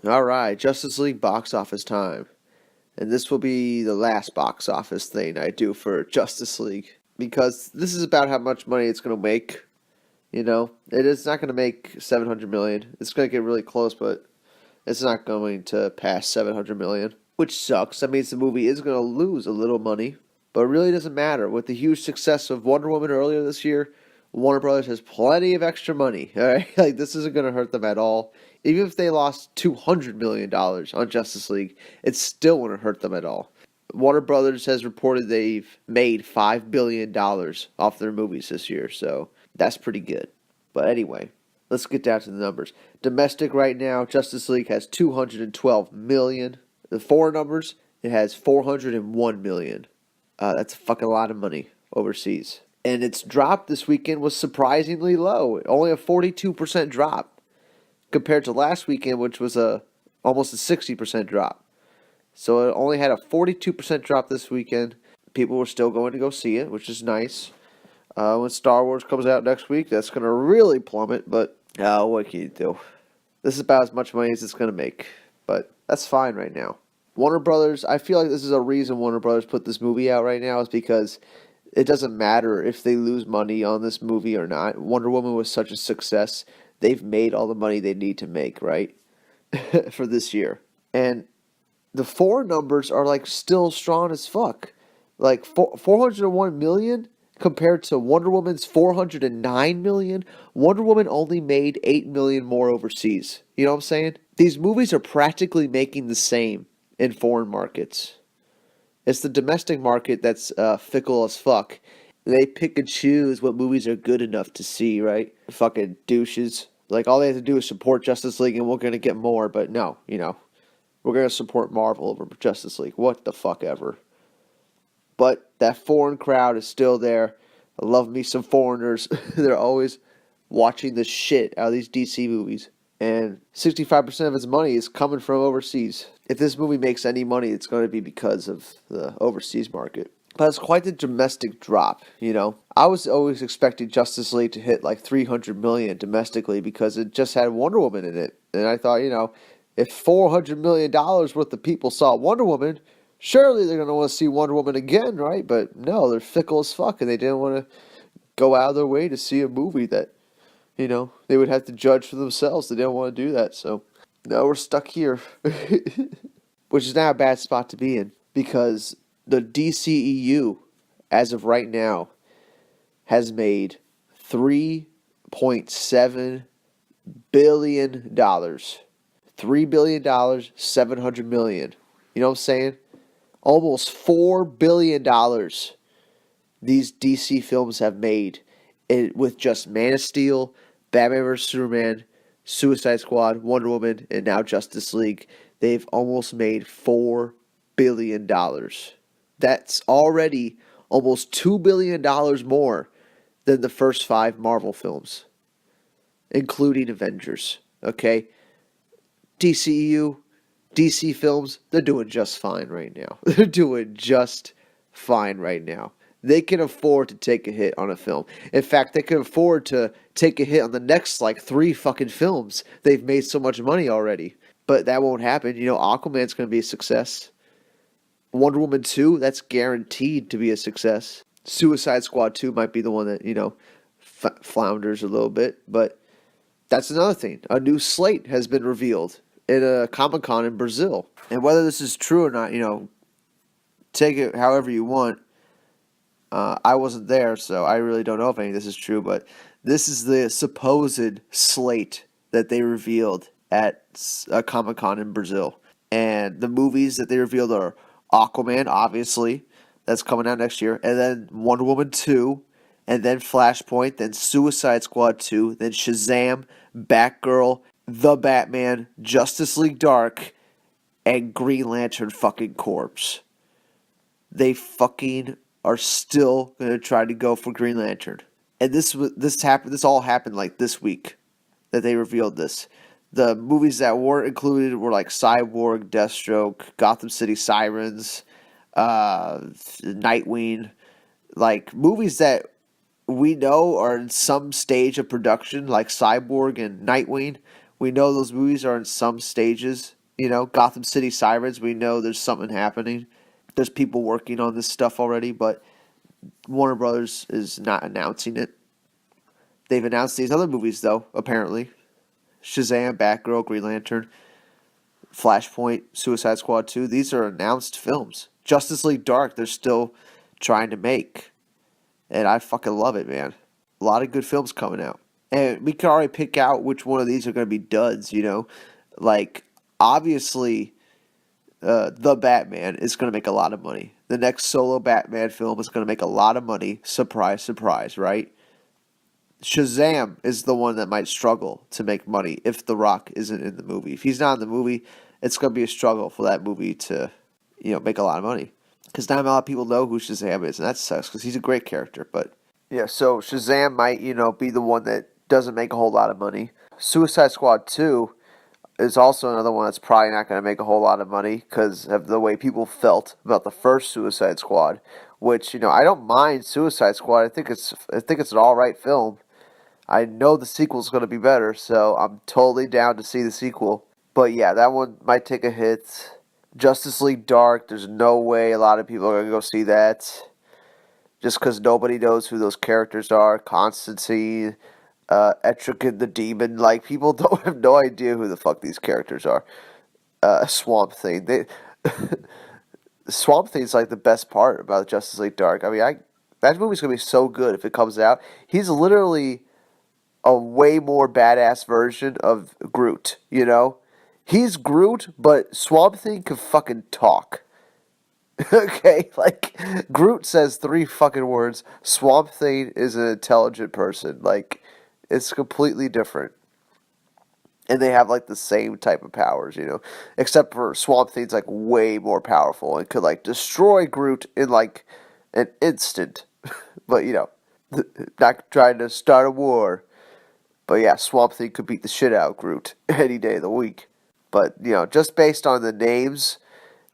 All right, Justice League box office time. And this will be the last box office thing I do for Justice League because this is about how much money it's going to make. It is not going to make 700 million. It's going to get really close, but it's not going to pass 700 million, which sucks. That means the movie is going to lose a little money, but it really doesn't matter. With the huge success of Wonder Woman earlier this year, Warner Brothers has plenty of extra money. All right, like this isn't going to hurt them at all. Even if they lost $200 million on Justice League, it still wouldn't hurt them at all. Warner Brothers has reported they've made $5 billion off their movies this year, so that's pretty good. But anyway, let's get down to the numbers. Domestic right now, Justice League has 212 million. The foreign numbers, it has 401 million. That's a fucking lot of money overseas. And its drop this weekend was surprisingly low. Only a 42% drop compared to last weekend, which was almost a 60% drop. So it only had a 42% drop this weekend. People were still going to go see it, which is nice. When Star Wars comes out next week, that's going to really plummet, but what can you do? This is about as much money as it's going to make, but that's fine right now. Warner Brothers, I feel like this is a reason Warner Brothers put this movie out right now is because it doesn't matter if they lose money on this movie or not. Wonder Woman was such a success. They've made all the money they need to make, right? For this year. And the foreign numbers are like still strong as fuck. Like 401 million compared to Wonder Woman's 409 million. Wonder Woman only made 8 million more overseas. You know what I'm saying? These movies are practically making the same in foreign markets. It's the domestic market that's fickle as fuck. They pick and choose what movies are good enough to see, right? Fucking douches. Like, all they have to do is support Justice League and we're going to get more, but no, we're going to support Marvel over Justice League. What the fuck ever. But that foreign crowd is still there. I love me some foreigners. They're always watching the shit out of these DC movies. And 65% of its money is coming from overseas. If this movie makes any money, it's going to be because of the overseas market. But it's quite the domestic drop, I was always expecting Justice League to hit like 300 million domestically because it just had Wonder Woman in it. And I thought, if $400 million worth of people saw Wonder Woman, surely they're going to want to see Wonder Woman again, right? But no, they're fickle as fuck and they didn't want to go out of their way to see a movie that they would have to judge for themselves. They didn't want to do that. So now we're stuck here, which is now a bad spot to be in because the DCEU, as of right now, has made $3.7 billion. $3 billion, 700 million. You know what I'm saying? Almost $4 billion these DC films have made with just Man of Steel, Batman vs. Superman, Suicide Squad, Wonder Woman, and now Justice League. They've almost made $4 billion. That's already almost $2 billion more than the first 5 Marvel films, including Avengers. Okay? DCEU, DC films, they're doing just fine right now. They're doing just fine right now. They can afford to take a hit on a film. In fact, they can afford to take a hit on the next, 3 fucking films. They've made so much money already. But that won't happen. Aquaman's going to be a success. Wonder Woman 2, that's guaranteed to be a success. Suicide Squad 2 might be the one that, flounders a little bit. But that's another thing. A new slate has been revealed at a Comic-Con in Brazil. And whether this is true or not, take it however you want. I wasn't there, so I really don't know if any of this is true, but this is the supposed slate that they revealed at a Comic-Con in Brazil. And the movies that they revealed are Aquaman, obviously, that's coming out next year, and then Wonder Woman 2, and then Flashpoint, then Suicide Squad 2, then Shazam, Batgirl, The Batman, Justice League Dark, and Green Lantern fucking Corpse. They fucking are still going to try to go for Green Lantern. And this all happened like this week that they revealed this. The movies that weren't included were like Cyborg, Deathstroke, Gotham City Sirens, Nightwing, like movies that we know are in some stage of production, like Cyborg and Nightwing, We know those movies are in some stages. Gotham City Sirens, we know there's something happening. There's people working on this stuff already, but Warner Brothers is not announcing it. They've announced these other movies, though, apparently. Shazam, Batgirl, Green Lantern, Flashpoint, Suicide Squad 2. These are announced films. Justice League Dark, they're still trying to make. And I fucking love it, man. A lot of good films coming out. And we can already pick out which one of these are going to be duds, Like, obviously, The Batman is going to make a lot of money. The next solo Batman film is going to make a lot of money. Surprise, surprise, right? Shazam is the one that might struggle to make money if The Rock isn't in the movie. If he's not in the movie, it's going to be a struggle for that movie to, make a lot of money. Because not a lot of people know who Shazam is, and that sucks because he's a great character. But yeah, so Shazam might, be the one that doesn't make a whole lot of money. Suicide Squad 2 is also another one that's probably not going to make a whole lot of money because of the way people felt about the first Suicide Squad. Which, I don't mind Suicide Squad. I think it's an all right film. I know the sequel's going to be better, so I'm totally down to see the sequel. But yeah, that one might take a hit. Justice League Dark, there's no way a lot of people are going to go see that. Just because nobody knows who those characters are. Constantine, Etrigan the Demon. Like, people don't have no idea who the fuck these characters are. Swamp Thing. Swamp Thing's like the best part about Justice League Dark. I mean, that movie's going to be so good if it comes out. He's literally a way more badass version of Groot, He's Groot, but Swamp Thing can fucking talk. Okay, like, Groot says 3 fucking words. Swamp Thing is an intelligent person. Like, it's completely different. And they have, like, the same type of powers, Except for Swamp Thing's, like, way more powerful and could, like, destroy Groot in, like, an instant. But, not trying to start a war. But yeah, Swamp Thing could beat the shit out of Groot any day of the week. But, just based on the names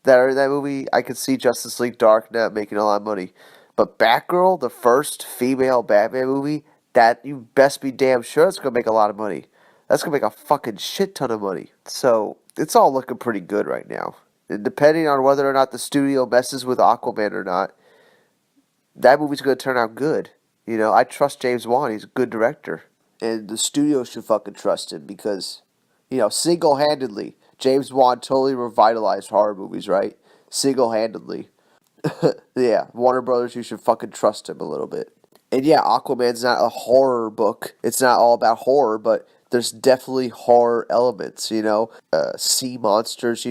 that are in that movie, I could see Justice League Dark not making a lot of money. But Batgirl, the first female Batman movie, that you best be damn sure it's going to make a lot of money. That's going to make a fucking shit ton of money. So, it's all looking pretty good right now. And depending on whether or not the studio messes with Aquaman or not, that movie's going to turn out good. I trust James Wan. He's a good director. And the studio should fucking trust him because, single-handedly, James Wan totally revitalized horror movies, right? Single-handedly. Yeah, Warner Brothers, you should fucking trust him a little bit. And yeah, Aquaman's not a horror book. It's not all about horror, but there's definitely horror elements, sea monsters,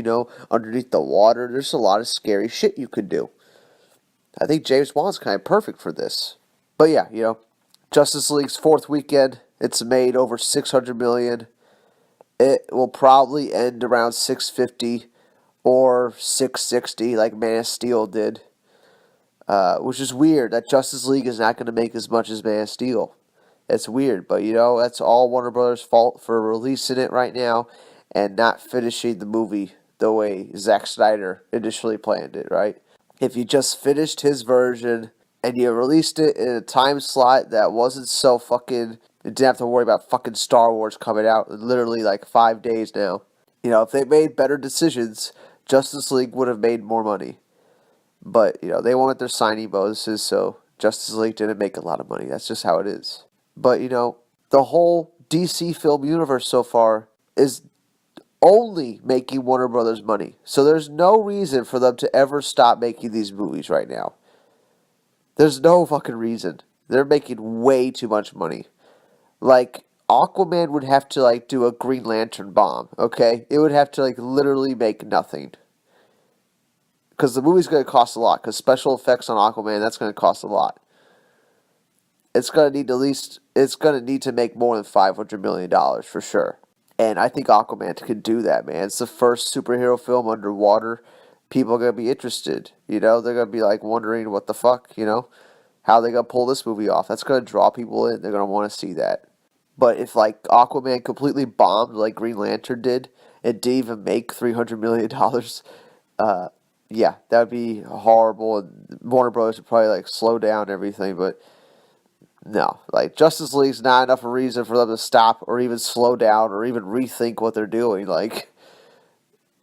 underneath the water. There's a lot of scary shit you could do. I think James Wan's kind of perfect for this. But yeah, Justice League's 4th weekend. It's made over $600 million. It will probably end around $650 or $660 like Man of Steel did. Which is weird that Justice League is not going to make as much as Man of Steel. It's weird, but that's all Warner Brothers' fault for releasing it right now and not finishing the movie the way Zack Snyder initially planned it, right? If you just finished his version and you released it in a time slot that wasn't so fucking... You didn't have to worry about fucking Star Wars coming out in literally like 5 days now. If they made better decisions, Justice League would have made more money. But, they wanted their signing bonuses, so Justice League didn't make a lot of money. That's just how it is. But, the whole DC film universe so far is only making Warner Brothers money. So there's no reason for them to ever stop making these movies right now. There's no fucking reason. They're making way too much money. Like, Aquaman would have to, like, do a Green Lantern bomb, okay? It would have to, like, literally make nothing. Because the movie's going to cost a lot. Because special effects on Aquaman, that's going to cost a lot. It's going to need to make more than $500 million for sure. And I think Aquaman can do that, man. It's the first superhero film underwater. People are going to be interested, They're going to be, like, wondering what the fuck, how they going to pull this movie off. That's going to draw people in. They're going to want to see that. But if, like, Aquaman completely bombed like Green Lantern did and didn't even make $300 million, yeah, that would be horrible. And Warner Bros. Would probably, like, slow down everything. But No, like Justice League's not enough a reason for them to stop or even slow down or even rethink what they're doing. Like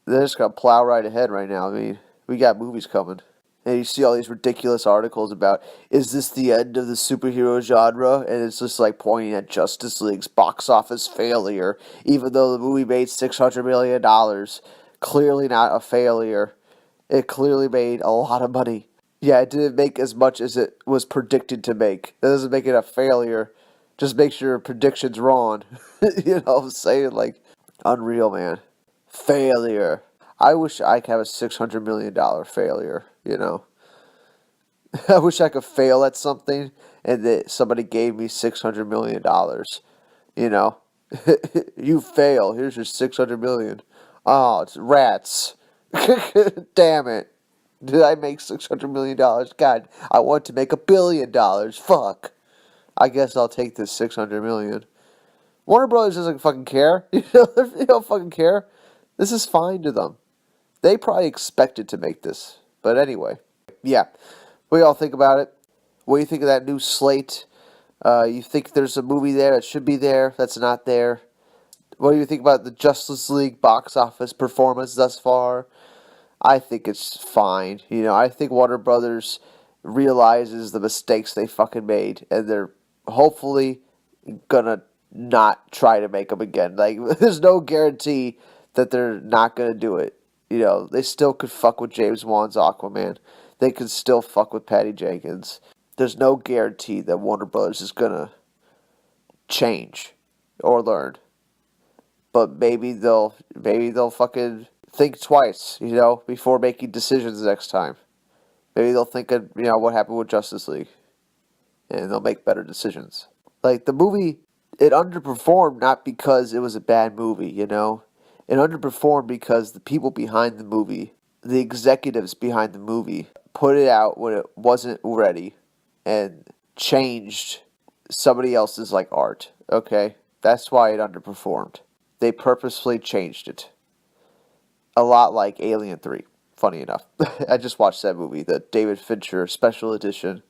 they're just gonna plow right ahead right now. I mean, we got movies coming. And you see all these ridiculous articles about, is this the end of the superhero genre? And it's just like pointing at Justice League's box office failure, even though the movie made $600 million. Clearly not a failure. It clearly made a lot of money. Yeah, it didn't make as much as it was predicted to make. That doesn't make it a failure. Just makes your predictions wrong. You know what I'm saying? Like, unreal, man. Failure. I wish I could have a $600 million failure, you know? I wish I could fail at something and that somebody gave me $600 million, you know? You fail. Here's your 600 million. Oh, it's rats. Damn it. Did I make $600 million? God, I want to make $1 billion. Fuck. I guess I'll take this 600 million. Warner Brothers doesn't fucking care. You know, they don't fucking care. This is fine to them. They probably expected to make this. But anyway, yeah. What do y'all think about it? What do you think of that new Slate? You think there's a movie there that should be there that's not there? What do you think about the Justice League box office performance thus far? I think it's fine. You know, I think Warner Brothers realizes the mistakes they fucking made, and they're hopefully gonna not try to make them again. Like, there's no guarantee that they're not gonna do it. You know, they still could fuck with James Wan's Aquaman. They could still fuck with Patty Jenkins. There's no guarantee that Warner Brothers is gonna change or learn. But maybe they'll fucking think twice, you know, before making decisions next time. Maybe they'll think of, you know, what happened with Justice League, and they'll make better decisions. Like, the movie, it underperformed not because it was a bad movie, you know? It underperformed because the people behind the movie, the executives behind the movie, put it out when it wasn't ready and changed somebody else's, like, art, okay? That's why it underperformed. They purposefully changed it. A lot like Alien 3, funny enough. I just watched that movie, the David Fincher special edition.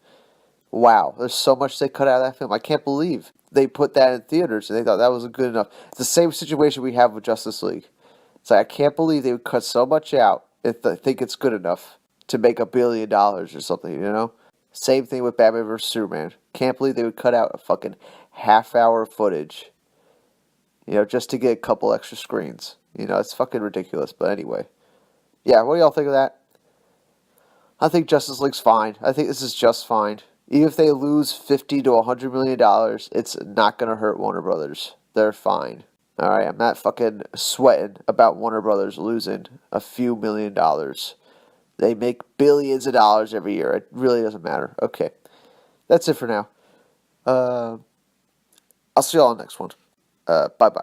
Wow, there's so much they cut out of that film. I can't believe they put that in theaters and they thought that wasn't good enough. It's the same situation we have with Justice League. It's like, I can't believe they would cut so much out if they think it's good enough to make $1 billion or something, you know? Same thing with Batman vs. Superman. Can't believe they would cut out a fucking half-hour footage, you know, just to get a couple extra screens. You know, it's fucking ridiculous. But anyway. Yeah, what do y'all think of that? I think Justice League's fine. I think this is just fine. Even if they lose $50 to $100 million, it's not going to hurt Warner Brothers. They're fine. Alright, I'm not fucking sweating about Warner Brothers losing a few $1,000,000. They make billions of dollars every year. It really doesn't matter. Okay. That's it for now. I'll see y'all on the next one. Bye-bye.